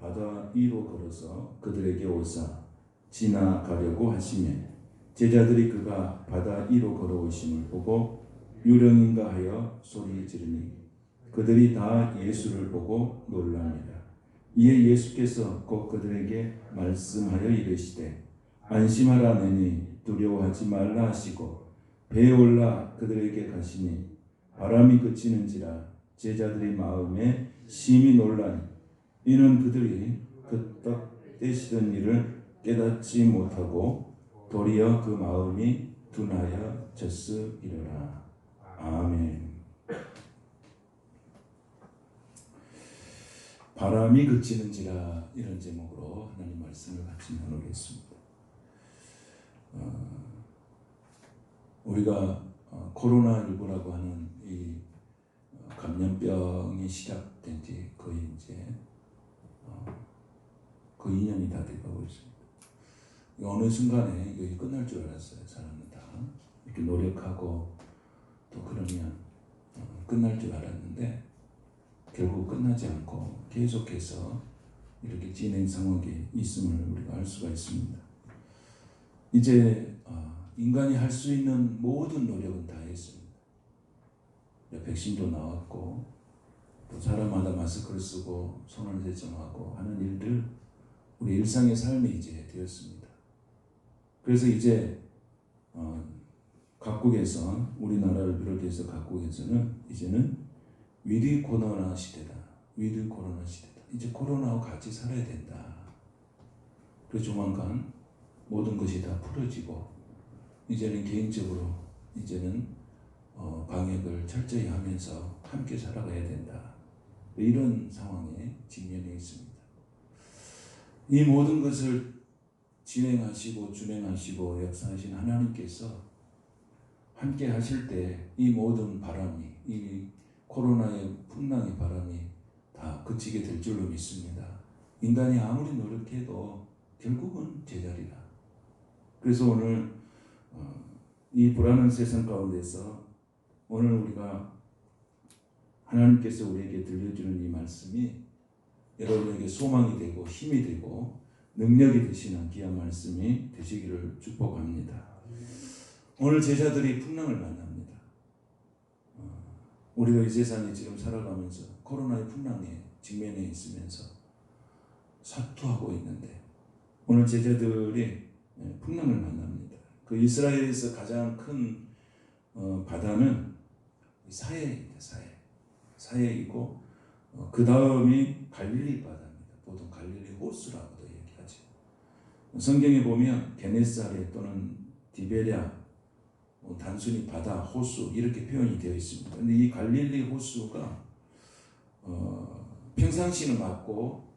바다 위로 걸어서 그들에게 오사 지나가려고 하시며 제자들이 그가 바다 위로 걸어오심을 보고 유령인가 하여 소리 지르니 그들이 다 예수를 보고 놀랍니다. 이에 예수께서 곧 그들에게 말씀하여 이르시되 안심하라느니 두려워하지 말라 하시고 배에 올라 그들에게 가시니 바람이 그치는지라 제자들의 마음에 심히 놀라니 이는 그들이 그떡 떼시던 일을 깨닫지 못하고 도리어 그 마음이 둔하여졌으리라. 아멘. 바람이 그치는지라 이런 제목으로 하나님 말씀을 같이 나누겠습니다. 우리가 코로나19라고 하는 이 감염병이 시작된 지 거의 이제 그 2년이 다 돼가고 있습니다. 어느 순간에 여기 끝날 줄 알았어요. 사람은 다 이렇게 노력하고 또 그러면 끝날 줄 알았는데 결국 끝나지 않고 계속해서 이렇게 진행 상황에 있음을 우리가 알 수가 있습니다. 이제 인간이 할 수 있는 모든 노력은 다 했습니다. 백신도 나왔고 또 사람마다 마스크를 쓰고 손을 세정하고 하는 일들 우리 일상의 삶이 이제 되었습니다. 그래서 이제 각국에서 우리나라를 비롯해서 각국에서는 이제는 위드 코로나 시대다. 위드 코로나 시대다. 이제 코로나와 같이 살아야 된다. 그래서 조만간 모든 것이 다 풀어지고 이제는 개인적으로 이제는 방역을 철저히 하면서 함께 살아가야 된다. 이런 상황에 직면해 있습니다. 이 모든 것을 진행하시고 준행하시고 역사하신 하나님께서 함께 하실 때 이 모든 바람이 이 코로나의 풍랑의 바람이 다 그치게 될 줄로 믿습니다. 인간이 아무리 노력해도 결국은 제자리다. 그래서 오늘 이 불안한 세상 가운데서 오늘 우리가 하나님께서 우리에게 들려주는 이 말씀이 여러분에게 소망이 되고 힘이 되고 능력이 되시는 귀한 말씀이 되시기를 축복합니다. 오늘 제자들이 풍랑을 만납니다. 우리가 이 세상에 지금 살아가면서 코로나의 풍랑에 직면해 있으면서 사투하고 있는데 오늘 제자들이 풍랑을 만납니다. 그 이스라엘에서 가장 큰 바다는 사해입니다. 사해이고 그 다음이 갈릴리 바다입니다. 보통 갈릴리 호수라고도 얘기하죠. 성경에 보면 게네사렛 또는 디베랴 단순히 바다, 호수 이렇게 표현이 되어 있습니다. 그런데 이 갈릴리 호수가 평상시는 맞고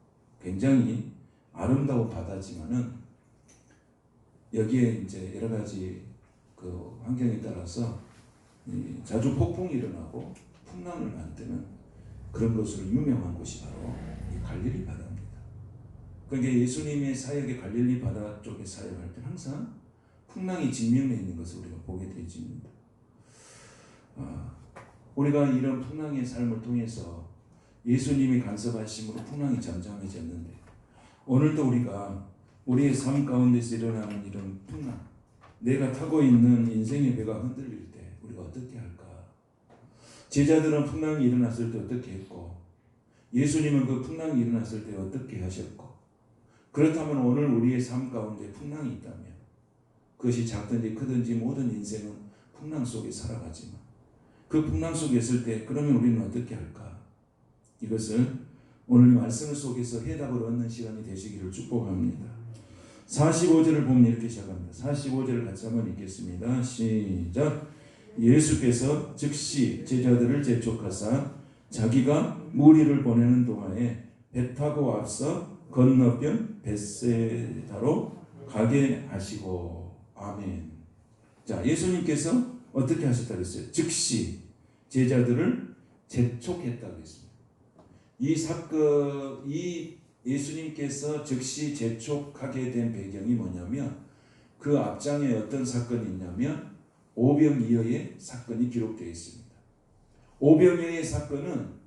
굉장히 아름다운 바다지만은 여기에 이제 여러 가지 그 환경에 따라서 자주 폭풍이 일어나고 풍랑을 만드는 그런 것으로 유명한 곳이 바로 이 갈릴리 바다입니다. 그러니까 예수님의 사역의 갈릴리 바다 쪽에 사역할 때 항상 풍랑이 직면해 있는 것을 우리가 보게 되어집니다. 우리가 이런 풍랑의 삶을 통해서 예수님이 간섭하심으로 풍랑이 잠잠해졌는데 오늘도 우리가 우리의 삶 가운데서 일어나는 이런 풍랑, 내가 타고 있는 인생의 배가 흔들릴 때 우리가 어떻게 할까? 제자들은 풍랑이 일어났을 때 어떻게 했고 예수님은 그 풍랑이 일어났을 때 어떻게 하셨고 그렇다면 오늘 우리의 삶 가운데 풍랑이 있다면 그것이 작든지 크든지 모든 인생은 풍랑 속에 살아가지만 그 풍랑 속에 있을 때 그러면 우리는 어떻게 할까? 이것을 오늘 말씀 속에서 해답을 얻는 시간이 되시기를 축복합니다. 45절을 보면 이렇게 시작합니다. 45절을 같이 한번 읽겠습니다. 시작. 예수께서 즉시 제자들을 재촉하사 자기가 무리를 보내는 동안에 배 타고 앞서 건너편 벳세다로 가게 하시고 아멘. 자, 예수님께서 어떻게 하셨다고 했어요? 즉시 제자들을 재촉했다고 했습니다. 이 사건, 이 예수님께서 즉시 재촉하게 된 배경이 뭐냐면 그 앞장에 어떤 사건이 있냐면 오병이어의 사건이 기록되어 있습니다. 오병이어의 사건은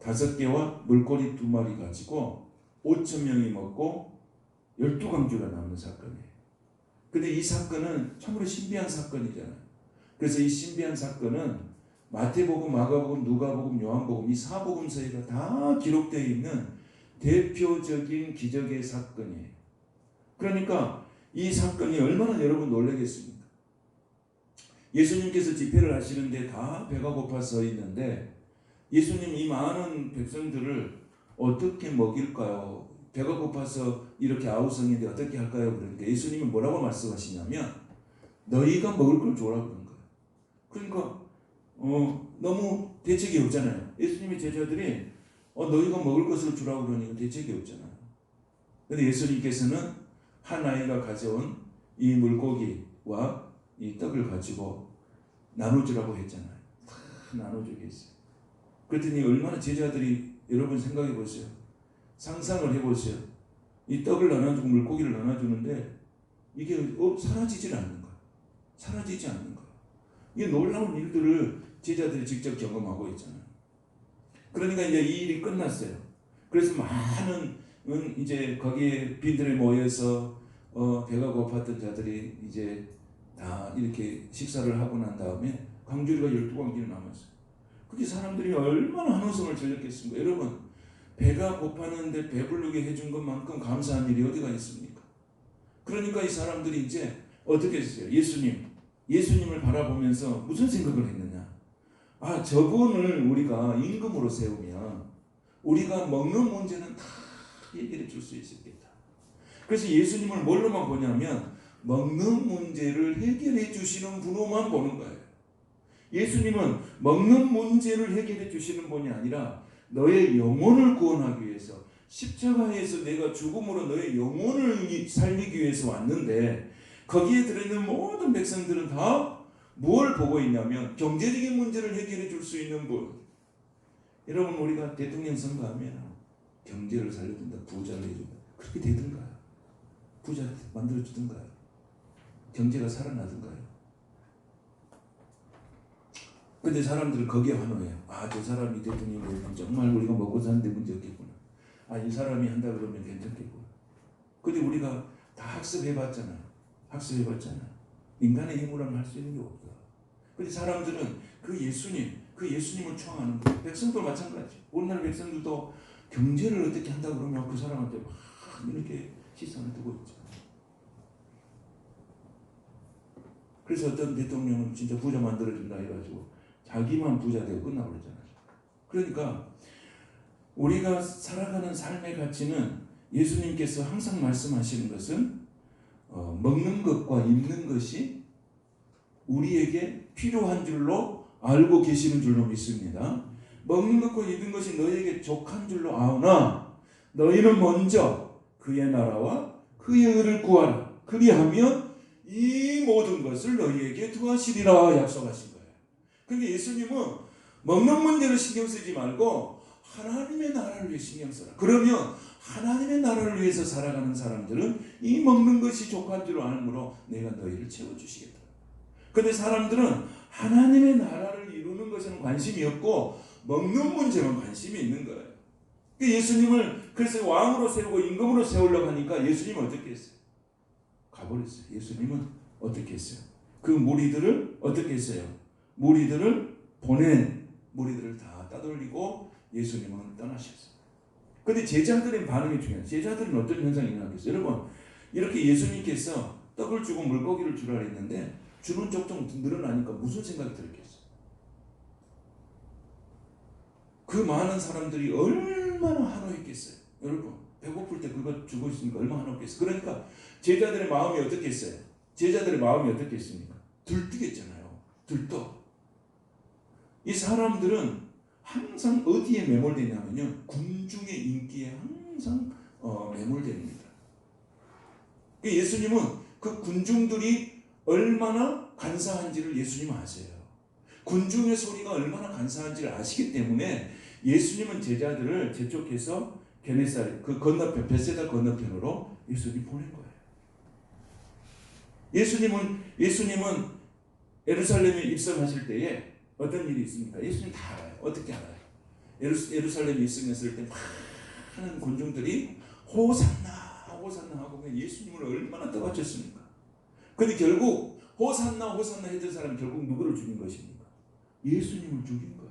5개와 물고기 2마리 가지고 5,000명이 먹고 12강주가 남는 사건이에요. 근데 이 사건은 참으로 신비한 사건이잖아요. 그래서 이 신비한 사건은 마태복음, 마가복음, 누가복음, 요한복음 이 4복음서에 다 기록되어 있는 대표적인 기적의 사건이에요. 그러니까 이 사건이 얼마나 여러분 놀라겠습니까? 예수님께서 집회를 하시는데 다 배가 고파서 있는데 예수님 이 많은 백성들을 어떻게 먹일까요? 배가 고파서 이렇게 아우성인데 어떻게 할까요? 그러니까 예수님이 뭐라고 말씀하시냐면 너희가 먹을 걸 주라고 그런 거예요. 그러니까 너무 대책이 없잖아요. 예수님의 제자들이 너희가 먹을 것을 주라고 그러니까 대책이 없잖아요. 그런데 예수님께서는 한 아이가 가져온 이 물고기와 이 떡을 가지고 나눠주라고 했잖아요. 다 나눠주게 했어요. 그랬더니 얼마나 제자들이 여러분 생각해 보세요. 상상을 해보세요. 이 떡을 나눠주고 물고기를 나눠주는데 이게 사라지질 않는 거예요. 사라지지 않는 거예요. 이게 놀라운 일들을 제자들이 직접 경험하고 있잖아요. 그러니까 이제 이 일이 끝났어요. 그래서 많은 이제 거기에 빈들에 모여서 배가 고팠던 자들이 이제 다 이렇게 식사를 하고 난 다음에 광주리가 12광주리 남았어요. 그게 사람들이 얼마나 한호성을 즐겼겠습니까? 여러분 배가 고팠는데 배부르게 해준 것만큼 감사한 일이 어디가 있습니까? 그러니까 이 사람들이 이제 어떻게 했어요? 예수님을 바라보면서 무슨 생각을 했느냐? 저분을 우리가 임금으로 세우면 우리가 먹는 문제는 다 해결해 줄 수 있겠다. 그래서 예수님을 뭘로만 보냐면 먹는 문제를 해결해 주시는 분으로만 보는 거예요. 예수님은 먹는 문제를 해결해 주시는 분이 아니라 너의 영혼을 구원하기 위해서 십자가에서 내가 죽음으로 너의 영혼을 살리기 위해서 왔는데 거기에 들어있는 모든 백성들은 다 뭘 보고 있냐면 경제적인 문제를 해결해 줄 수 있는 분. 여러분 우리가 대통령 선거하면 경제를 살려준다, 부자를 해준다. 그렇게 되든가요? 부자 만들어주든가요? 경제가 살아나든가요? 근데 사람들은 거기에 환호해요. 저 사람이 대통령이 되면 정말 우리가 먹고 사는데 문제 없겠구나. 이 사람이 한다 그러면 괜찮겠구나. 근데 우리가 다 학습해봤잖아요. 인간의 힘으로는 할 수 있는 게 없다. 근데 사람들은 그 예수님을 추앙하는 거예요. 백성도 마찬가지. 오늘날 백성들도 경제를 어떻게 한다 그러면 그 사람한테 막 이렇게 시선을 두고 있죠. 그래서 어떤 대통령은 진짜 부자 만들어준다 해가지고 자기만 부자 되고 끝나버렸잖아요. 그러니까 우리가 살아가는 삶의 가치는 예수님께서 항상 말씀하시는 것은 먹는 것과 입는 것이 우리에게 필요한 줄로 알고 계시는 줄로 믿습니다. 먹는 것과 입는 것이 너희에게 족한 줄로 아오나 너희는 먼저 그의 나라와 그의 의를 구하라. 그리하면 이 모든 것을 너희에게 더하시리라 약속하신 거예요. 그런데 예수님은 먹는 문제를 신경 쓰지 말고 하나님의 나라를 위해 신경 써라. 그러면 하나님의 나라를 위해서 살아가는 사람들은 이 먹는 것이 족한 줄로 알므로 내가 너희를 채워주시겠다. 그런데 사람들은 하나님의 나라를 이루는 것에는 관심이 없고 먹는 문제만 관심이 있는 거예요. 예수님을 그래서 왕으로 세우고 임금으로 세우려고 하니까 예수님은 어떻게 했어요? 가버렸어요. 예수님은 어떻게 했어요? 그 무리들을 어떻게 했어요? 무리들을 다 따돌리고 예수님은 떠나셨어요. 그런데 제자들의 반응이 중요해요. 제자들은 어떤 현상이 일어나겠어요? 여러분 이렇게 예수님께서 떡을 주고 물고기를 주라 했는데 주는 쪽 좀 늘어나니까 무슨 생각이 들었겠어요? 그 많은 사람들이 얼마나 한호했겠어요? 여러분 배고플 때 그거 주고 있으니까 얼마나 한호했겠어요? 그러니까 제자들의 마음이 어떻게 했어요? 제자들의 마음이 어떻게 했습니까? 들뜨겠잖아요. 들떠. 이 사람들은 항상 어디에 매몰되냐면요. 군중의 인기에 항상 매몰됩니다. 예수님은 그 군중들이 얼마나 간사한지를 예수님은 아세요. 군중의 소리가 얼마나 간사한지를 아시기 때문에 예수님은 제자들을 재촉해서 게네사렛 그 건너편 벳세다 건너편으로 예수님이 보낸 거예요. 예수님은 예루살렘에 입성하실 때에 어떤 일이 있습니까? 예수님 다 알아요. 어떻게 알아요? 예루살렘에 있으면서 때 많은 군중들이 호산나 호산나 하고 예수님을 얼마나 떠받쳤습니까? 근데 결국 호산나 호산나 했던 사람이 결국 누구를 죽인 것입니까? 예수님을 죽인 거예요.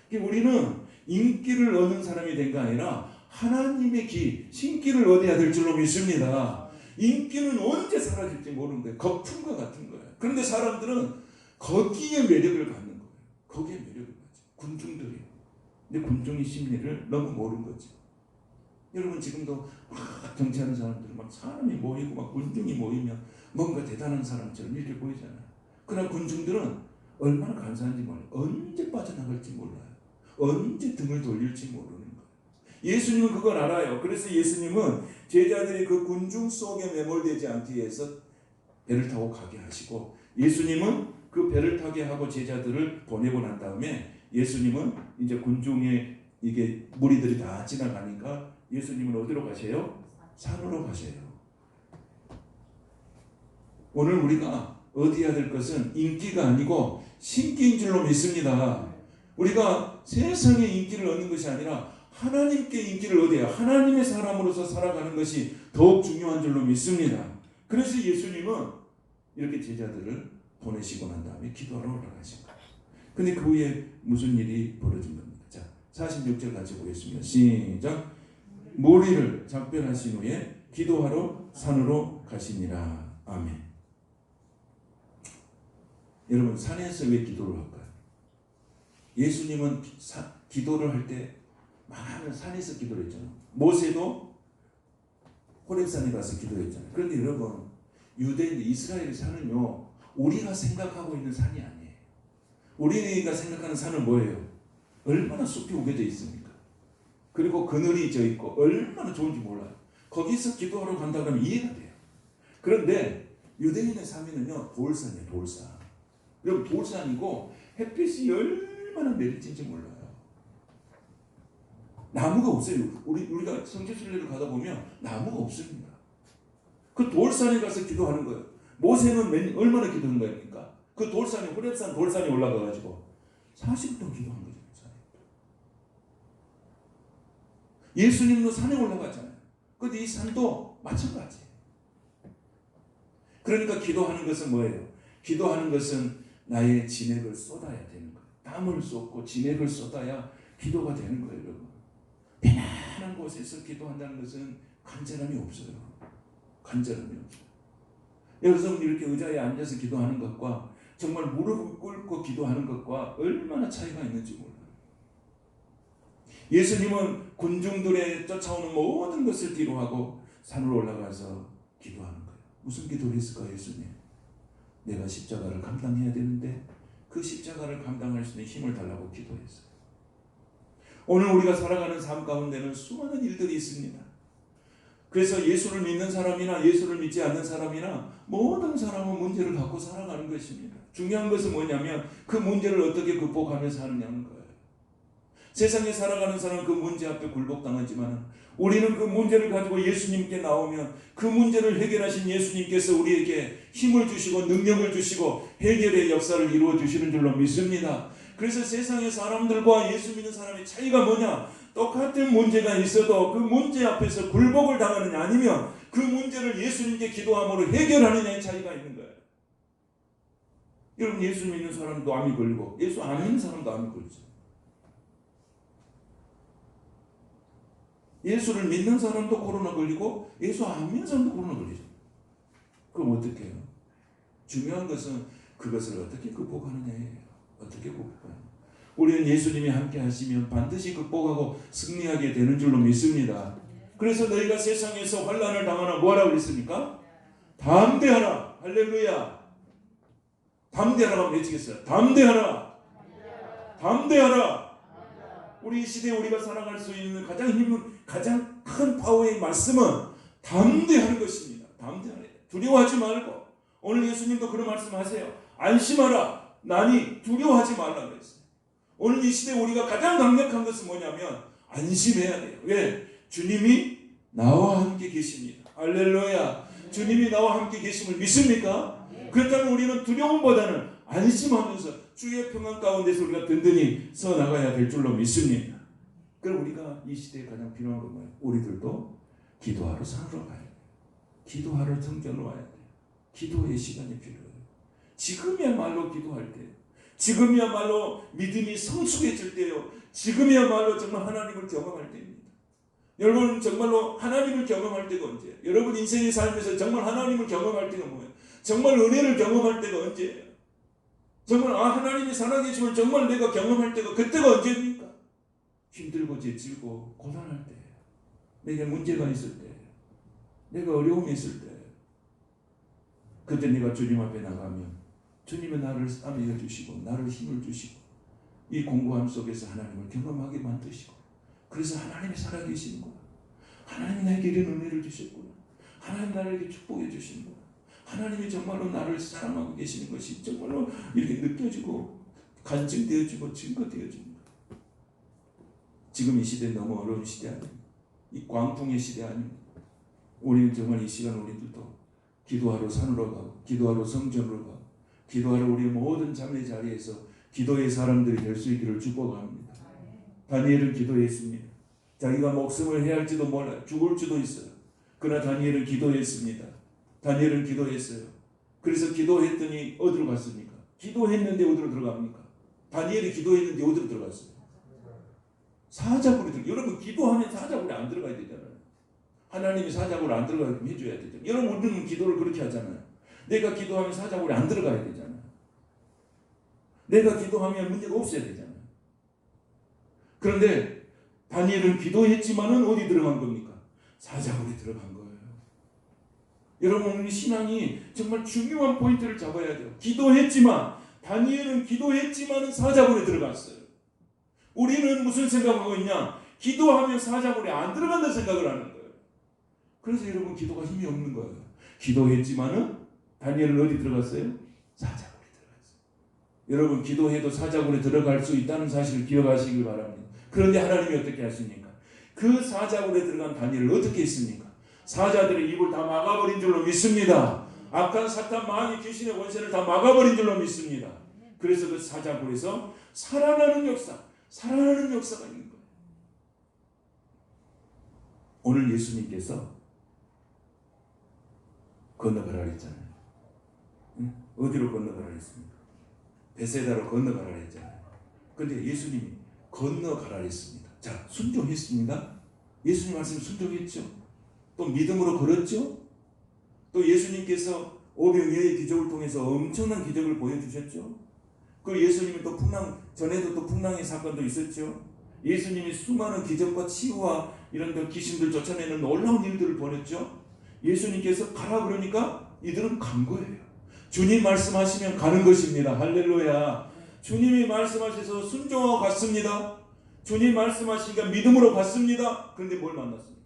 그러니까 우리는 인기를 얻는 사람이 된 게 아니라 하나님의 신기를 얻어야 될 줄로 믿습니다. 인기는 언제 사라질지 모르는 거예요. 거품과 같은 거예요. 그런데 사람들은 거기에 매력을 갖는 거예요. 거기에 매력을 갖죠. 군중들이. 근데 군중의 심리를 너무 모르는 거죠. 여러분 지금도 막 정치하는 사람들은 막 사람이 모이고 막 군중이 모이면 뭔가 대단한 사람처럼 이렇게 보이잖아요. 그러나 군중들은 얼마나 간사한지 몰라요. 언제 빠져나갈지 몰라요. 언제 등을 돌릴지 모르는 거예요. 예수님은 그걸 알아요. 그래서 예수님은 제자들이 그 군중 속에 매몰되지 않기 위해서 배를 타고 가게 하시고, 예수님은 그 배를 타게 하고 제자들을 보내고 난 다음에 예수님은 이제 군중에 이게 무리들이 다 지나가니까 예수님은 어디로 가세요? 산으로 가세요. 오늘 우리가 얻어야 될 것은 인기가 아니고 신기인 줄로 믿습니다. 우리가 세상의 인기를 얻는 것이 아니라 하나님께 인기를 얻어야 하나님의 사람으로서 살아가는 것이 더욱 중요한 줄로 믿습니다. 그래서 예수님은 이렇게 제자들을 보내시고 난 다음에 기도하러 올라가신 거예요. 근데 그 후에 무슨 일이 벌어진 겁니까? 자, 46절 같이 보겠습니다. 시작. 무리를 작별하신 후에 기도하러 산으로 가시니라. 아멘. 여러분, 산에서 왜 기도를 할까요? 예수님은 기도를 할 때 많은 산에서 기도를 했잖아요. 모세도 호렙산에 가서 기도했잖아요. 그런데 여러분, 유대인 이스라엘 산은요, 우리가 생각하고 있는 산이 아니에요. 우리가 생각하는 산은 뭐예요? 얼마나 숲이 우겨져 있습니까? 그리고 그늘이 져 있고 얼마나 좋은지 몰라요. 거기서 기도하러 간다고 하면 이해가 돼요. 그런데 유대인의 삶에는요, 돌산이에요. 돌산. 그럼 돌산이고 햇빛이 얼마나 내리쬐는지 몰라요. 나무가 없어요. 우리가 성지순례를 가다 보면 나무가 없습니다. 그 돌산에 가서 기도하는 거예요. 모세는 얼마나 기도한 겁니까? 그 돌산에, 호렙산 돌산에 올라가가지고 40분 기도한 거죠. 예수님도 산에 올라갔잖아요. 근데 이 산도 마찬가지예요. 그러니까 기도하는 것은 뭐예요? 기도하는 것은 나의 진액을 쏟아야 되는 거예요. 땀을 쏟고 진액을 쏟아야 기도가 되는 거예요, 여러분. 편안한 곳에서 기도한다는 것은 간절함이 없어요. 간절함이 없어요. 여러분 이렇게 의자에 앉아서 기도하는 것과 정말 무릎을 꿇고 기도하는 것과 얼마나 차이가 있는지 몰라요. 예수님은 군중들의 쫓아오는 모든 것을 뒤로하고 산으로 올라가서 기도하는 거예요. 무슨 기도를 했을까 예수님? 내가 십자가를 감당해야 되는데 그 십자가를 감당할 수 있는 힘을 달라고 기도했어요. 오늘 우리가 살아가는 삶 가운데는 수많은 일들이 있습니다. 그래서 예수를 믿는 사람이나 예수를 믿지 않는 사람이나 모든 사람은 문제를 갖고 살아가는 것입니다. 중요한 것은 뭐냐면 그 문제를 어떻게 극복하며 사느냐는 거예요. 세상에 살아가는 사람은 그 문제 앞에 굴복당하지만 우리는 그 문제를 가지고 예수님께 나오면 그 문제를 해결하신 예수님께서 우리에게 힘을 주시고 능력을 주시고 해결의 역사를 이루어 주시는 줄로 믿습니다. 그래서 세상의 사람들과 예수 믿는 사람의 차이가 뭐냐? 똑같은 문제가 있어도 그 문제 앞에서 굴복을 당하느냐 아니면 그 문제를 예수님께 기도함으로 해결하느냐의 차이가 있는 거예요. 여러분 예수 믿는 사람도 암이 걸리고 예수 안 믿는 사람도 암이 걸리죠. 예수를 믿는 사람도 코로나 걸리고 예수 안 믿는 사람도 코로나 걸리죠. 그럼 어떻게 해요? 중요한 것은 그것을 어떻게 극복하느냐예요. 어떻게 극복하느냐. 우리는 예수님이 함께 하시면 반드시 극복하고 승리하게 되는 줄로 믿습니다. 그래서 너희가 세상에서 환난을 당하나 뭐라고 그랬습니까? 담대하라. 할렐루야. 담대하라고 외치겠어요. 담대하라. 담대하라. 우리 시대에 우리가 살아갈 수 있는 가장 큰 파워의 말씀은 담대하는 것입니다. 담대하라. 두려워하지 말고. 오늘 예수님도 그런 말씀하세요. 안심하라. 나니 두려워하지 말라 그랬어요. 오늘 이 시대에 우리가 가장 강력한 것은 뭐냐면 안심해야 돼요. 왜? 주님이 나와 함께 계십니다. 할렐루야. 주님이 나와 함께 계심을 믿습니까? 그렇다면 우리는 두려움보다는 안심하면서 주의 평안 가운데서 우리가 든든히 서 나가야 될 줄로 믿습니다. 그럼 우리가 이 시대에 가장 필요한 건 뭐예요? 우리들도 기도하러 산으로 가야 돼요. 기도하러 성전으로 와야 돼요. 기도의 시간이 필요해요. 지금이야말로 기도할 때, 지금이야말로 믿음이 성숙해질 때요. 지금이야말로 정말 하나님을 경험할 때입니다. 여러분 정말로 하나님을 경험할 때가 언제예요? 여러분 인생의 삶에서 정말 하나님을 경험할 때가 뭐예요? 정말 은혜를 경험할 때가 언제예요? 정말 하나님이 살아계심을 정말 내가 경험할 때가 그때가 언제입니까? 힘들고 지치고 고단할 때, 내게 문제가 있을 때, 내가 어려움이 있을 때, 그때 내가 주님 앞에 나가면 주님은 나를 싸매어 주시고 나를 힘을 주시고 이 공고함 속에서 하나님을 경험하게 만드시고, 그래서 하나님이 살아계시는 거야. 하나님 나에게 이런 은혜를 주셨구나. 하나님 나에게 축복해 주시는 거야. 하나님이 정말로 나를 사랑하고 계시는 것이 정말로 이렇게 느껴지고 간증되어지고 증거되어집니다. 지금 이 시대 너무 어려운 시대 아닙니다. 이 광풍의 시대 아닙니다. 우리는 정말 이 시간 우리들도 기도하러 산으로 가고 기도하러 성전으로 가고 기도하러 우리의 모든 잠의 자리에서 기도의 사람들이 될 수 있기를 축복합니다. 다니엘은 기도했습니다. 자기가 목숨을 해할지도 몰라요. 죽을지도 있어요. 그러나 다니엘은 기도했습니다. 다니엘은 기도했어요. 그래서 기도했더니 어디로 갔습니까? 기도했는데 어디로 들어갑니까? 다니엘이 기도했는데 어디로 들어갔어요? 사자굴에 들어가요. 여러분 기도하면 사자굴에 안 들어가야 되잖아요. 하나님이 사자굴에 안 들어가게끔 해줘야 되잖아요. 여러분 우리는 기도를 그렇게 하잖아요. 내가 기도하면 사자굴에 안 들어가야 되잖아요. 내가 기도하면 문제가 없어야 되잖아요. 그런데 다니엘은 기도했지만은 어디 들어간 겁니까? 사자굴에 들어간 거예요. 여러분 우리 신앙이 정말 중요한 포인트를 잡아야 돼요. 기도했지만 다니엘은 기도했지만은 사자굴에 들어갔어요. 우리는 무슨 생각하고 있냐? 기도하면 사자굴에 안 들어간다는 생각을 하는 거예요. 그래서 여러분 기도가 힘이 없는 거예요. 기도했지만은 다니엘은 어디 들어갔어요? 사자굴에 들어갔어요. 여러분 기도해도 사자굴에 들어갈 수 있다는 사실을 기억하시길 바랍니다. 그런데 하나님이 어떻게 하십니까? 그 사자굴에 들어간 다니엘을 어떻게 했습니까? 사자들의 입을 다 막아버린 줄로 믿습니다. 악한 사탄 마귀 귀신의 권세를 다 막아버린 줄로 믿습니다. 그래서 그 사자굴에서 살아나는 역사가 있는 거예요. 오늘 예수님께서 건너가라 했잖아요. 어디로 건너가라 했습니까? 베세다로 건너가라 했잖아요. 그런데 예수님이 건너가라 했습니다. 자, 순종했습니다. 예수님 말씀 순종했죠. 또 믿음으로 걸었죠. 또 예수님께서 오병이어의 기적을 통해서 엄청난 기적을 보여주셨죠. 그리고 예수님이 또 전에도 또 풍랑의 사건도 있었죠. 예수님이 수많은 기적과 치유와 이런 귀신들 쫓아내는 놀라운 일들을 벌였죠. 예수님께서 가라 그러니까 이들은 간 거예요. 주님 말씀하시면 가는 것입니다. 할렐루야. 주님이 말씀하셔서 순종하고 갔습니다. 주님 말씀하시니까 믿음으로 갔습니다. 그런데 뭘 만났습니까?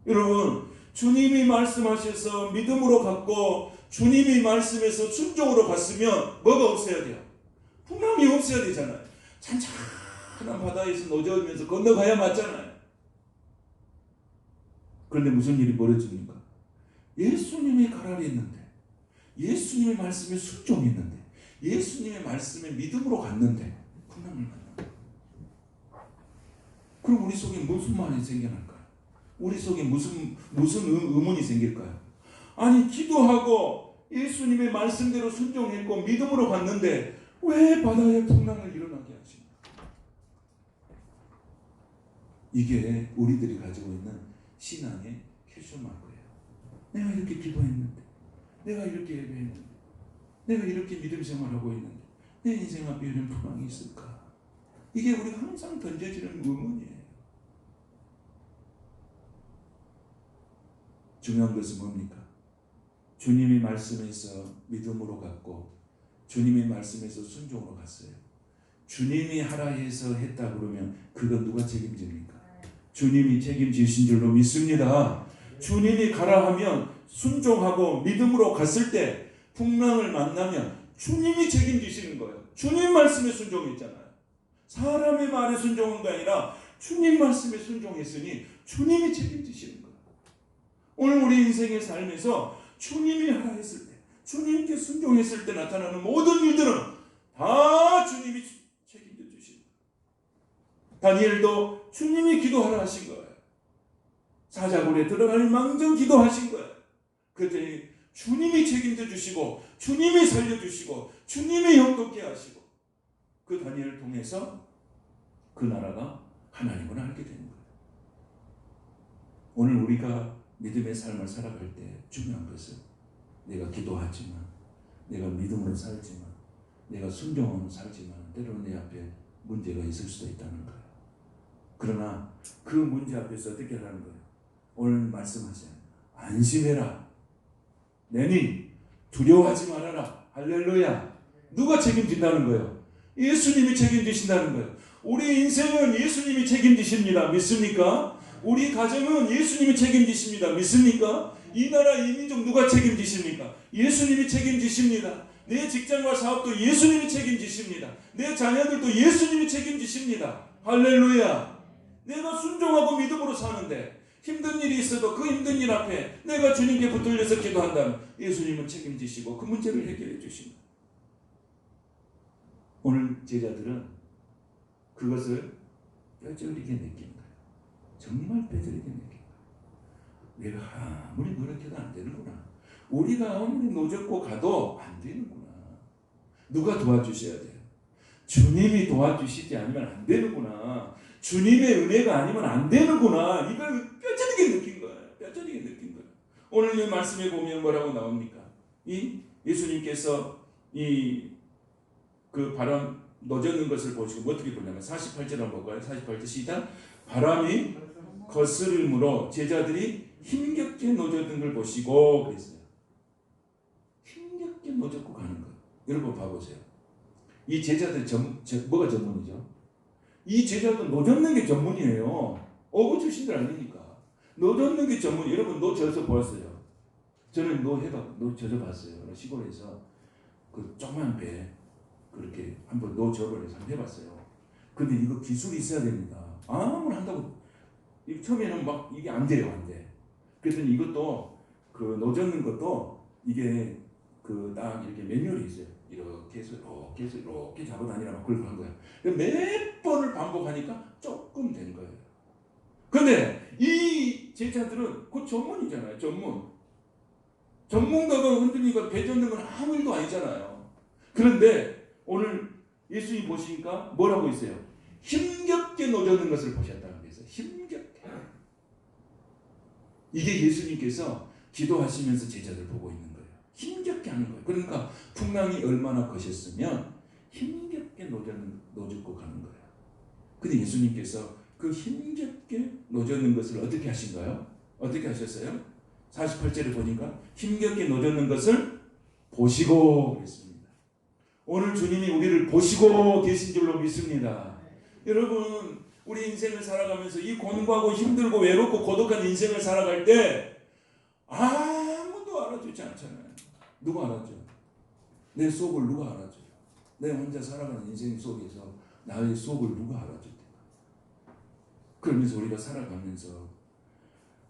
여러분 주님이 말씀하셔서 믿음으로 갔고 주님이 말씀해서 순종으로 갔으면 뭐가 없어야 돼요? 풍랑이 없어야 되잖아요. 찬찬한 바다에서 노저으면서 건너가야 맞잖아요. 그런데 무슨 일이 벌어집니까? 예수님이 가라 했는데, 예수님의 말씀에 순종했는데, 예수님의 말씀에 믿음으로 갔는데 풍랑을 만나. 그럼 우리 속에 무슨 말이 생겨날까요? 우리 속에 무슨 의문이 생길까요? 아니 기도하고 예수님의 말씀대로 순종했고 믿음으로 갔는데 왜 바다에 풍랑을 일어나게 하십니까? 이게 우리들이 가지고 있는 신앙의 퀴즈마크예요. 내가 이렇게 기도했는데, 내가 이렇게 예배했는데, 내가 이렇게 믿음 생활하고 있는데 내 인생 앞에 이런 풍랑이 있을까? 이게 우리가 항상 던져지는 의문이에요. 중요한 것은 뭡니까? 주님이 말씀에서 믿음으로 갔고 주님이 말씀에서 순종으로 갔어요. 주님이 하라 해서 했다 그러면 그건 누가 책임집니까? 주님이 책임지신 줄로 믿습니다. 주님이 가라 하면 순종하고 믿음으로 갔을 때 풍랑을 만나면 주님이 책임지시는 거예요. 주님 말씀에 순종했잖아요. 사람의 말에 순종한 게 아니라 주님 말씀에 순종했으니 주님이 책임지시는 거예요. 오늘 우리 인생의 삶에서 주님이 하라 했을 때, 주님께 순종했을 때 나타나는 모든 일들은 다 주님이 책임져 주신 거예요. 다니엘도 주님이 기도하라 하신 거예요. 사자굴에 들어갈 망정 기도하신 거예요. 그랬더니 주님이 책임져 주시고 주님이 살려주시고 주님이 형통케 하시고 그 다니엘을 통해서 그 나라가 하나님을 알게 되는 거예요. 오늘 우리가 믿음의 삶을 살아갈 때 중요한 것은 내가 기도하지만, 내가 믿음으로 살지만, 내가 순종으로 살지만 때로는 내 앞에 문제가 있을 수도 있다는 거예요. 그러나 그 문제 앞에서 어떻게 하라는 거예요? 오늘 말씀하세요. 안심해라. 내니 두려워하지 말아라. 할렐루야. 누가 책임진다는 거예요? 예수님이 책임지신다는 거예요. 우리 인생은 예수님이 책임지십니다. 믿습니까? 우리 가정은 예수님이 책임지십니다. 믿습니까? 이 나라 이 민족 누가 책임지십니까? 예수님이 책임지십니다. 내 직장과 사업도 예수님이 책임지십니다. 내 자녀들도 예수님이 책임지십니다. 할렐루야. 내가 순종하고 믿음으로 사는데 힘든 일이 있어도 그 힘든 일 앞에 내가 주님께 붙들려서 기도한다면 예수님은 책임지시고 그 문제를 해결해 주십니다. 오늘 제자들은 그것을 뼈저리게 느낀 거예요. 정말 뼈저리게 느낀 거예요. 내가 아무리 노력해도 안 되는구나. 우리가 아무리 노젓고 가도 안 되는구나. 누가 도와주셔야 돼요? 주님이 도와주시지 않으면 안 되는구나. 주님의 은혜가 아니면 안 되는구나. 이걸 뼈저리게 느낀 거예요. 뼈저리게 느낀 거예요. 오늘 이 말씀에 보면 뭐라고 나옵니까? 이 예수님께서 그 바람 노젓는 것을 보시고 어떻게 보냐면 48절 한번 볼까요? 48절 시작. 바람이 거스름으로 제자들이 힘겹게 노젓는 걸 보시고 그랬어요. 힘겹게 노젓고 가는 거예요. 여러분 봐보세요. 이 제자들 뭐가 전문이죠? 이 제자들 노젓는 게 전문이에요. 어부 출신들 아니니까. 노젓는 게 전문. 여러분 노 져서 보았어요. 저는 노 져서 봤어요. 시골에서 그 조그만 배 그렇게 한번 노 접을 해서 해봤어요. 근데 이거 기술이 있어야 됩니다. 아무나 한다고 처음에는 막 이게 안 돼요, 안 돼. 그랬더니 이것도 그 노젓는 것도 이게 그 딱 이렇게 매뉴얼이 있어요. 이렇게 해서 이렇게 잡아다니라 막 그걸 한 거예요. 몇 번을 반복하니까 조금 된 거예요. 근데 이 제자들은 그 전문이잖아요. 전문가가 흔들리니까 배 젓는 건 아무 일도 아니잖아요. 그런데 오늘 예수님 보시니까 뭐라고 있어요? 힘겹게 노젓는 것을 보셨다는 거예요. 힘겹게. 이게 예수님께서 기도하시면서 제자들 보고 있는 거예요. 힘겹게 하는 거예요. 그러니까 풍랑이 얼마나 거셨으면 힘겹게 노젓고 가는 거예요. 근데 예수님께서 그 힘겹게 노젓는 것을 어떻게 하신가요? 어떻게 하셨어요? 48절에 보니까 힘겹게 노젓는 것을 보시고 그랬습니다. 오늘 주님이 우리를 보시고 계신 줄로 믿습니다. 여러분 우리 인생을 살아가면서 이 곤고하고 힘들고 외롭고 고독한 인생을 살아갈 때 아무도 알아주지 않잖아요. 누가 알아줘? 내 속을 누가 알아줘요? 내 혼자 살아가는 인생 속에서 나의 속을 누가 알아줄 때가? 그러면서 우리가 살아가면서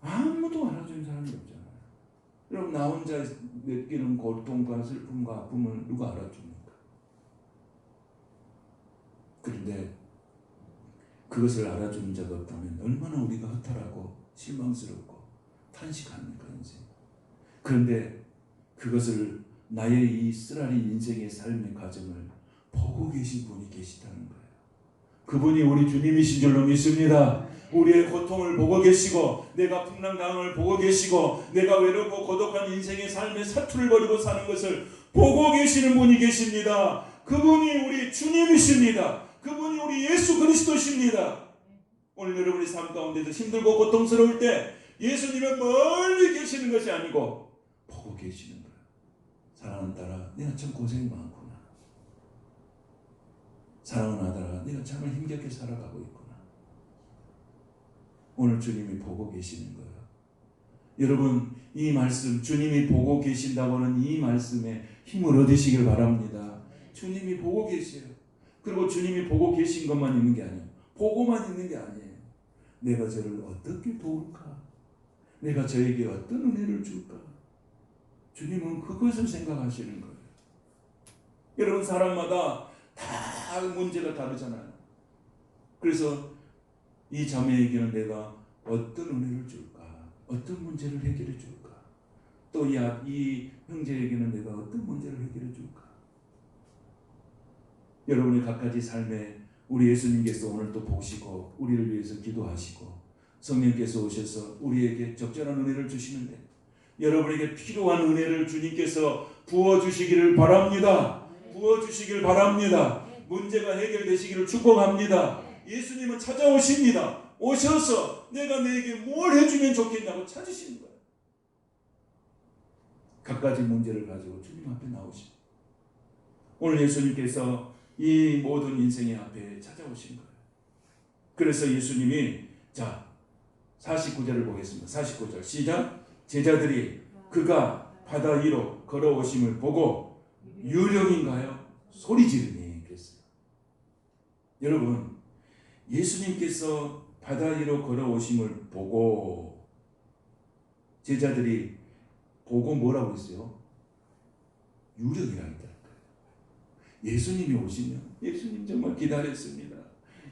아무도 알아주는 사람이 없잖아요. 여러분 나 혼자 느끼는 고통과 슬픔과 아픔을 누가 알아줍니까? 그런데 그것을 알아주는 자가 없다면 얼마나 우리가 허탈하고 실망스럽고 탄식합니까 인생. 그런데 그것을 나의 이 쓰라린 인생의 삶의 과정을 보고 계신 분이 계시다는 거예요. 그분이 우리 주님이신 줄로 믿습니다. 우리의 고통을 보고 계시고 내가 풍랑당함을 보고 계시고 내가 외롭고 고독한 인생의 삶의 사투를 벌이고 사는 것을 보고 계시는 분이 계십니다. 그분이 우리 주님이십니다. 그분이 우리 예수 그리스도십니다. 오늘 여러분의 삶 가운데서 힘들고 고통스러울 때 예수님은 멀리 계시는 것이 아니고 보고 계시는 거예요. 사랑하는 딸아, 내가 참 고생이 많구나. 사랑하는 아들아, 내가 정말 힘겹게 살아가고 있구나. 오늘 주님이 보고 계시는 거예요. 여러분 이 말씀 주님이 보고 계신다고는 이 말씀에 힘을 얻으시길 바랍니다. 주님이 보고 계세요. 그리고 주님이 보고 계신 것만 있는 게 아니에요. 보고만 있는 게 아니에요. 내가 저를 어떻게 도울까? 내가 저에게 어떤 은혜를 줄까? 주님은 그것을 생각하시는 거예요. 여러분, 사람마다 다 문제가 다르잖아요. 그래서 이 자매에게는 내가 어떤 은혜를 줄까? 어떤 문제를 해결해 줄까? 또 이 형제에게는 내가 어떤 문제를 해결해 줄까? 여러분의 각가지 삶에 우리 예수님께서 오늘 또 보시고 우리를 위해서 기도하시고 성령께서 오셔서 우리에게 적절한 은혜를 주시는데, 여러분에게 필요한 은혜를 주님께서 부어주시기를 바랍니다. 부어주시길 바랍니다. 문제가 해결되시기를 축복합니다. 예수님은 찾아오십니다. 오셔서 내가 너에게 뭘 해주면 좋겠냐고 찾으시는 거예요. 각가지 문제를 가지고 주님 앞에 나오십니다. 오늘 예수님께서 이 모든 인생의 앞에 찾아오신 거예요. 그래서 예수님이, 자 49절을 보겠습니다. 49절 시작. 제자들이 그가 바다 위로 걸어오심을 보고 유령인가요? 소리 지르니 그랬어요. 여러분, 예수님께서 바다 위로 걸어오심을 보고 제자들이 보고 뭐라고 했어요? 유령이라고 했더라고요. 예수님이 오시면, 예수님 정말 기다렸습니다.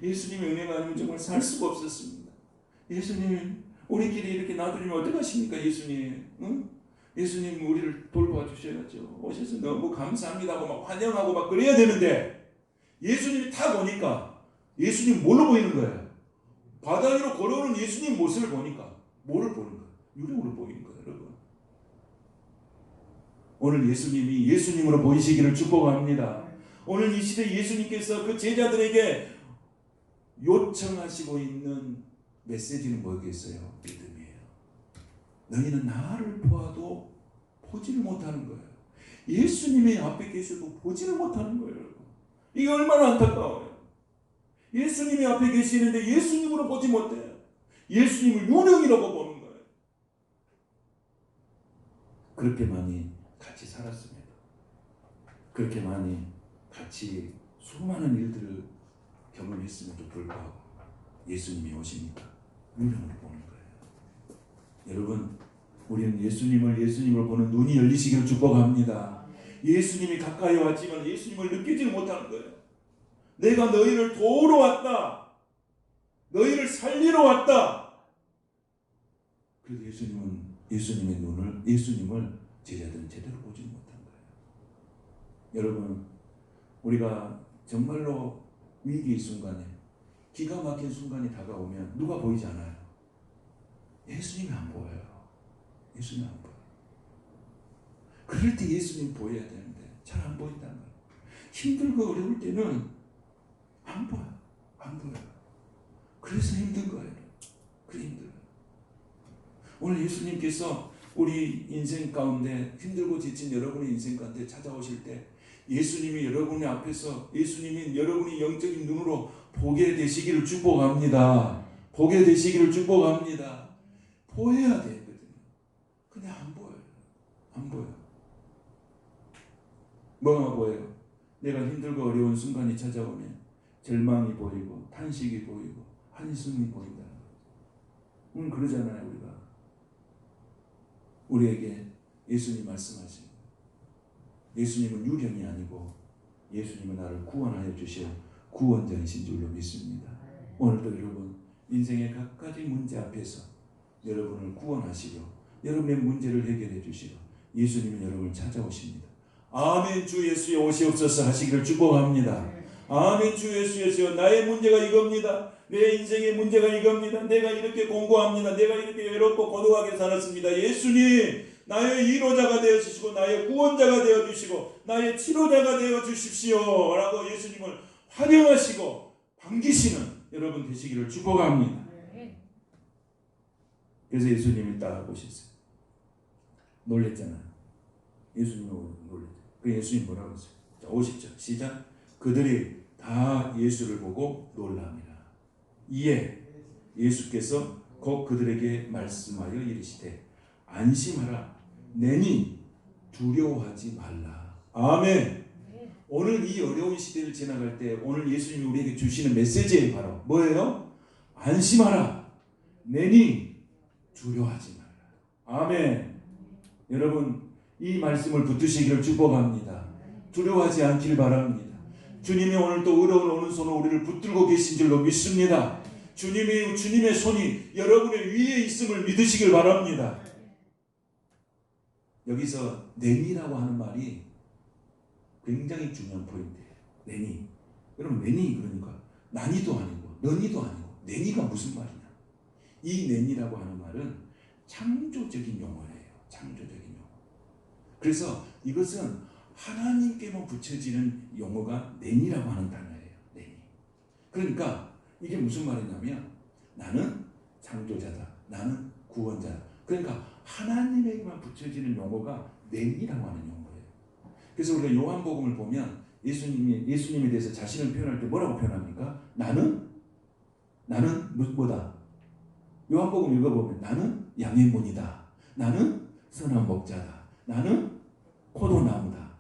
예수님의 은혜가 아니면 정말 살 수가 없었습니다. 예수님 우리끼리 이렇게 놔두면 어떡하십니까? 예수님, 응? 예수님 우리를 돌봐 주셔야죠. 오셔서 너무 감사합니다 하고 막 환영하고 막 그래야 되는데, 예수님이 딱 오니까 예수님 뭘로 보이는 거예요? 바다 위로 걸어오는 예수님 모습을 보니까 뭐를 보는 거예요? 유령으로 보이는 거예요. 여러분, 오늘 예수님이 예수님으로 보이시기를 축복합니다. 오늘 이 시대 예수님께서 그 제자들에게 요청하시고 있는 메시지는 뭐겠어요? 믿음이에요. 너희는 나를 보아도 보지를 못하는 거예요. 예수님의 앞에 계셔도 보지를 못하는 거예요. 여러분, 이게 얼마나 안타까워요. 예수님이 앞에 계시는데 예수님으로 보지 못해요. 예수님을 유령이라고 보는 거예요. 그렇게 많이 같이 살았습니다. 그렇게 많이 같이 수많은 일들을 경험했음에도 불구하고 예수님이 오시니까 유령으로 보는 거예요. 여러분, 우리는 예수님을 보는 눈이 열리시기를 축복합니다. 예수님이 가까이 왔지만 예수님을 느끼지 못하는 거예요. 내가 너희를 도우러 왔다, 너희를 살리러 왔다. 그래도 예수님의 눈을, 예수님을 제자들은 제대로 보지 못한 거예요. 여러분, 우리가 정말로 위기의 순간에, 기가 막힌 순간이 다가오면 누가 보이지 않아요? 예수님이 안 보여요. 예수님이 안 보여요. 그럴 때 예수님 보여야 되는데 잘 안 보인다는 거예요. 힘들고 어려울 때는 안 보여요. 안 보여요. 그래서 힘든 거예요. 그래 힘들어요. 오늘 예수님께서 우리 인생 가운데 힘들고 지친 여러분의 인생 가운데 찾아오실 때 예수님이 여러분의 앞에서, 예수님이 여러분이 영적인 눈으로 보게 되시기를 축복합니다. 보게 되시기를 축복합니다. 보여야 되거든요. 근데 안 보여요. 안 보여요. 뭐가 보여요? 내가 힘들고 어려운 순간이 찾아오면 절망이 보이고 탄식이 보이고 한숨이 보인다는 거죠. 그러잖아요. 우리에게 예수님 말씀하십니다. 예수님은 유령이 아니고 예수님은 나를 구원하여 주실 구원자이신 줄로 믿습니다. 오늘도 여러분, 인생의 각가지 문제 앞에서 여러분을 구원하시고 여러분의 문제를 해결해 주시고 예수님은 여러분을 찾아오십니다. 아멘. 주 예수여 오시옵소서 하시기를 축복합니다. 아멘. 주 예수여, 나의 문제가 이겁니다. 내 인생의 문제가 이겁니다. 내가 이렇게 공고합니다. 내가 이렇게 외롭고 고독하게 살았습니다. 예수님, 나의 위로자가 되어주시고 나의 구원자가 되어주시고 나의 치료자가 되어주십시오 라고 예수님을 환영하시고 반기시는 여러분 되시기를 축복합니다. 그래서 예수님이 딱 오셨어요. 놀랬잖아요. 예수님이 놀랬죠. 그 예수님 뭐라고 했어요? 자, 50절 시작. 그들이 다 예수를 보고 놀랍니다. 이에 예수께서 곧 그들에게 말씀하여 이르시되 안심하라, 내니 두려워하지 말라. 아멘. 오늘 이 어려운 시대를 지나갈 때 오늘 예수님이 우리에게 주시는 메시지예요. 바로 뭐예요? 안심하라, 내니 두려워하지 말라. 아멘. 여러분, 이 말씀을 붙드시기를 축복합니다. 두려워하지 않길 바랍니다. 주님이 오늘 또 의로운 오른손으로 우리를 붙들고 계신 줄로 믿습니다. 주님의 손이 여러분의 위에 있음을 믿으시길 바랍니다. 여기서 내니라고 하는 말이 굉장히 중요한 포인트예요. 내니. 여러분 내니 그러니까 난이도 아니고 너니도 아니고 내니가 무슨 말이냐. 이 내니라고 하는 말은 창조적인 용어예요. 창조적인 용어. 그래서 이것은 하나님께만 붙여지는 용어가 내니라고 하는 단어예요. 내니. 그러니까 이게 무슨 말이냐면 나는 창조자다. 나는 구원자다. 그러니까 하나님에게만 붙여지는 용어가 내니라고 하는 용어예요. 그래서 우리가 요한복음을 보면 예수님에 대해서 자신을 표현할 때 뭐라고 표현합니까? 나는 뭐다? 요한복음 읽어보면 나는 양의 문이다. 나는 선한 목자다. 나는 포도나무다.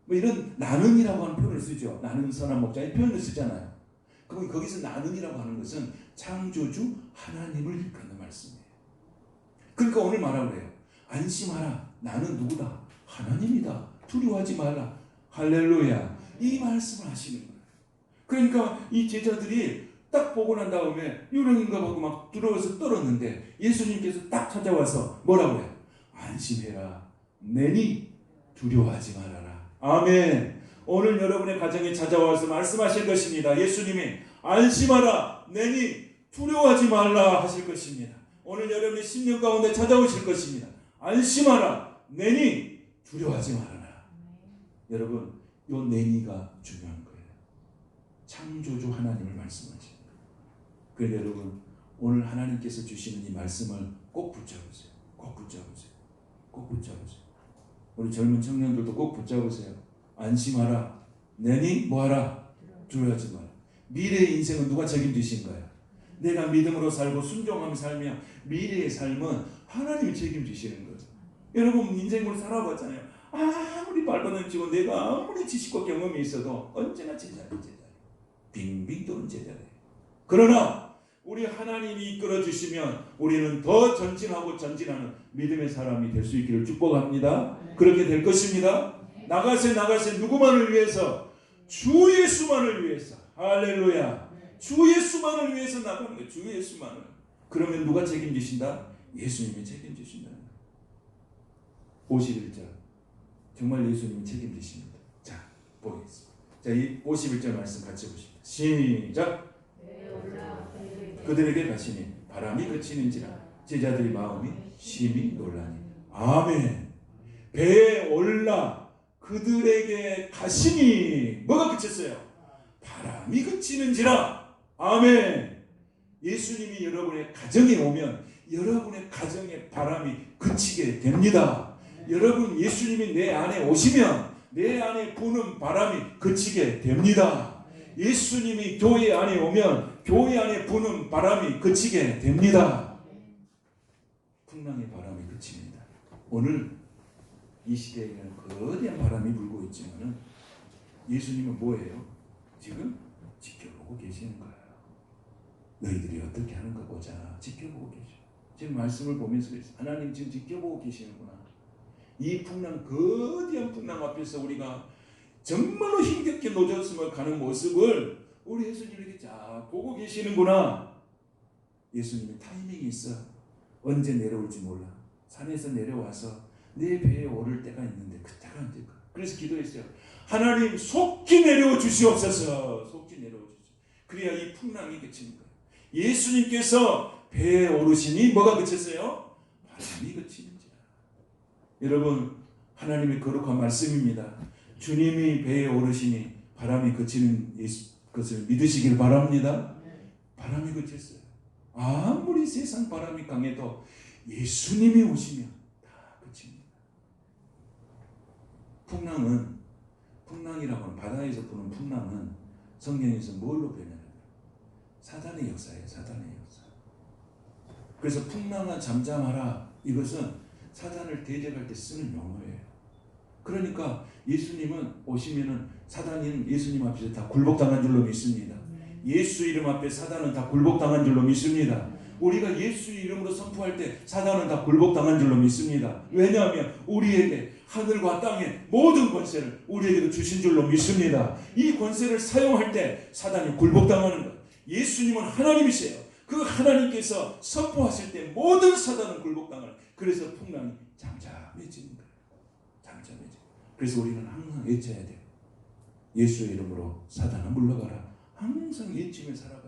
뭐 이런 나는이라고 하는 표현을 쓰죠. 나는 선한 목자의 표현을 쓰잖아요. 그럼 거기서 나는이라고 하는 것은 창조주 하나님을 일컫는 말씀이에요. 그러니까 오늘 말하고 그래요. 안심하라. 나는 누구다? 하나님이다. 두려워하지 말라. 할렐루야. 이 말씀을 하시는 거예요. 그러니까 이 제자들이 딱 보고 난 다음에 유령인가 보고 막 두려워서 떨었는데 예수님께서 딱 찾아와서 뭐라고 해요? 안심해라. 내니 두려워하지 말아라. 아멘. 오늘 여러분의 가정에 찾아와서 말씀하실 것입니다. 예수님이 안심하라. 내니 두려워하지 말라 하실 것입니다. 오늘 여러분의 심령 가운데 찾아오실 것입니다. 안심하라. 내니 두려워하지 말아라. 여러분 요 내니가 중요한 거예요. 창조주 하나님을 말씀하십니다. 그래서 여러분 오늘 하나님께서 주시는 이 말씀을 꼭 붙잡으세요. 꼭 붙잡으세요. 꼭 붙잡으세요. 우리 젊은 청년들도 꼭 붙잡으세요. 안심하라. 내니 뭐하라? 두려워하지 마라. 미래의 인생은 누가 책임지신가요? 내가 믿음으로 살고 순종하며 살면 미래의 삶은 하나님이 책임지시는 거예요. 여러분 인생을 살아봤잖아요. 아무리 발버둥치고 내가 아무리 지식과 경험이 있어도 언제나 제자예요. 빙빙 도는 제자예요. 그러나 우리 하나님이 이끌어 주시면 우리는 더 전진하고 전진하는 믿음의 사람이 될 수 있기를 축복합니다. 그렇게 될 것입니다. 나가세 누구만을 위해서? 주 예수만을 위해서. 할렐루야. 주 예수만을 위해서 나가는 거예요. 주 예수만을. 그러면 누가 책임지신다? 예수님이 책임지신다. 51절. 정말 예수님이 책임지십니다. 자, 보겠습니다. 자, 이 51절 말씀 같이 보십니다. 시작. 그들에게 가시니 바람이 그치는지라 제자들의 마음이 심히 놀라니. 아멘. 배에 올라 그들에게 가시니 뭐가 그쳤어요? 바람이 그치는지라. 아멘. 예수님이 여러분의 가정에 오면 여러분의 가정에 바람이 그치게 됩니다. 여러분 예수님이 내 안에 오시면 내 안에 부는 바람이 그치게 됩니다. 예수님이 교회 안에 오면 교회 안에 부는 바람이 그치게 됩니다. 풍랑의 바람이 그칩니다. 오늘 이 시대에는 거대한 바람이 불고 있지만은 예수님은 뭐예요? 지금 지켜보고 계시는 거예요. 너희들이 어떻게 하는가 보자. 지켜보고 계셔. 지금 말씀을 보면서 하나님 지금 지켜보고 계시는구나. 이 풍랑, 거대한 풍랑 앞에서 우리가 정말로 힘겹게 노졌으며 가는 모습을 우리 예수님이 이렇게 쫙 보고 계시는구나. 예수님의 타이밍이 있어. 언제 내려올지 몰라. 산에서 내려와서 내 배에 오를 때가 있는데 그때가 언제까. 그래서 기도했어요. 하나님 속히 내려와 주시옵소서. 속히 내려와 주시옵소서. 그래야 이 풍랑이 그치는 거예요. 예수님께서 배에 오르시니 뭐가 그쳤어요? 바람이 그치는지라. 여러분 하나님의 거룩한 말씀입니다. 주님이 배에 오르시니 바람이 그치는 것을 믿으시길 바랍니다. 바람이 그쳤어요. 아무리 세상 바람이 강해도 예수님이 오시면 다 그칩니다. 풍랑이라고 하는 바다에서 부는 풍랑은 성경에서 뭘로 표현해요? 사단의 역사예요. 사단의 역사. 그래서 풍랑아 잠잠하라. 이것은 사단을 대적할 때 쓰는 용어예요. 그러니까 예수님은 오시면은 사단은 예수님 앞에서 다 굴복당한 줄로 믿습니다. 예수 이름 앞에 사단은 다 굴복당한 줄로 믿습니다. 우리가 예수의 이름으로 선포할 때 사단은 다 굴복당한 줄로 믿습니다. 왜냐하면 우리에게 하늘과 땅의 모든 권세를 우리에게도 주신 줄로 믿습니다. 이 권세를 사용할 때 사단이 굴복당하는 것. 예수님은 하나님이세요. 그 하나님께서 선포하실 때 모든 사단은 굴복당하는. 그래서 풍랑이 잠잠해지는 거예요. 잠잠해져. 그래서 우리는 항상 외쳐야 돼요. 예수의 이름으로 사단아 물러가라. 항상 외치며 살아가.